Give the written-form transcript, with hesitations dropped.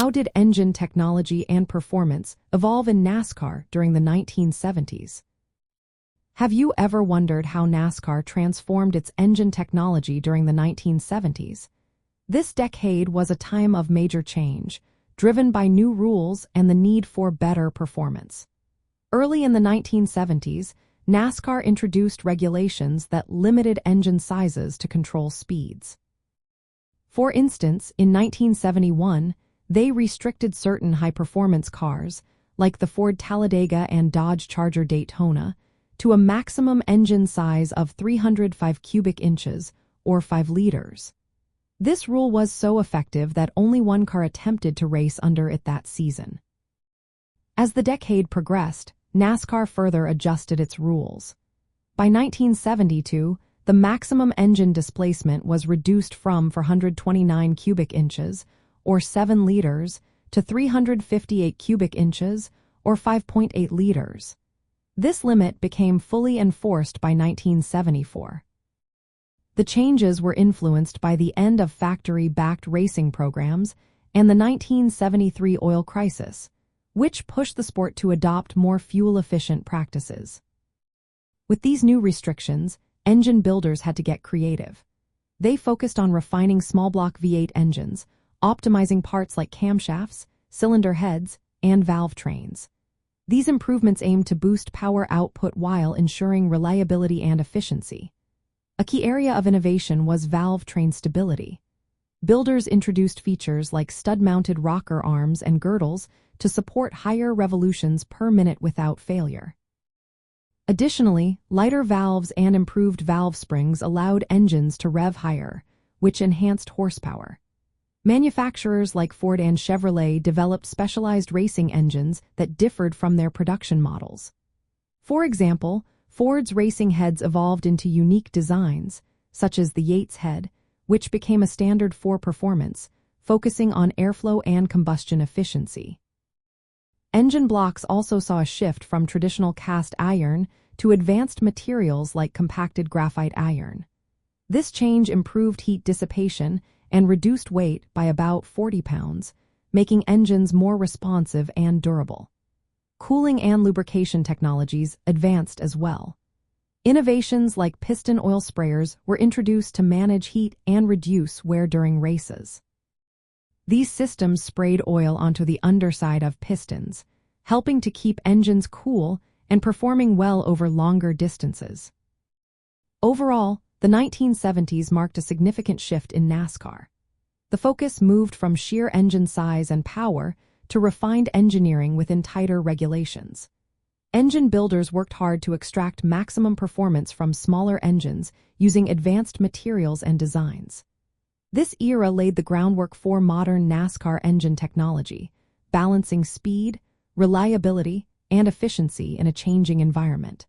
How did engine technology and performance evolve in NASCAR during the 1970s? Have you ever wondered how NASCAR transformed its engine technology during the 1970s? This decade was a time of major change, driven by new rules and the need for better performance. Early in the 1970s, NASCAR introduced regulations that limited engine sizes to control speeds. For instance, in 1971, they restricted certain high-performance cars, like the Ford Talladega and Dodge Charger Daytona, to a maximum engine size of 305 cubic inches, or 5 liters. This rule was so effective that only one car attempted to race under it that season. As the decade progressed, NASCAR further adjusted its rules. By 1972, the maximum engine displacement was reduced from 429 cubic inches, or 7 liters, to 358 cubic inches, or 5.8 liters. This limit became fully enforced by 1974. The changes were influenced by the end of factory-backed racing programs and the 1973 oil crisis, which pushed the sport to adopt more fuel-efficient practices. With these new restrictions, engine builders had to get creative. They focused on refining small-block V8 engines, optimizing parts like camshafts, cylinder heads, and valve trains. These improvements aimed to boost power output while ensuring reliability and efficiency. A key area of innovation was valve train stability. Builders introduced features like stud-mounted rocker arms and girdles to support higher revolutions per minute without failure. Additionally, lighter valves and improved valve springs allowed engines to rev higher, which enhanced horsepower. Manufacturers like Ford and Chevrolet developed specialized racing engines that differed from their production models. For example, Ford's racing heads evolved into unique designs, such as the Yates head, which became a standard for performance, focusing on airflow and combustion efficiency. Engine blocks also saw a shift from traditional cast iron to advanced materials like compacted graphite iron. This change improved heat dissipation and reduced weight by about 40 pounds, making engines more responsive and durable. Cooling and lubrication technologies advanced as well. Innovations like piston oil sprayers were introduced to manage heat and reduce wear during races. These systems sprayed oil onto the underside of pistons, helping to keep engines cool and performing well over longer distances. Overall, the 1970s marked a significant shift in NASCAR. The focus moved from sheer engine size and power to refined engineering within tighter regulations. Engine builders worked hard to extract maximum performance from smaller engines using advanced materials and designs. This era laid the groundwork for modern NASCAR engine technology, balancing speed, reliability, and efficiency in a changing environment.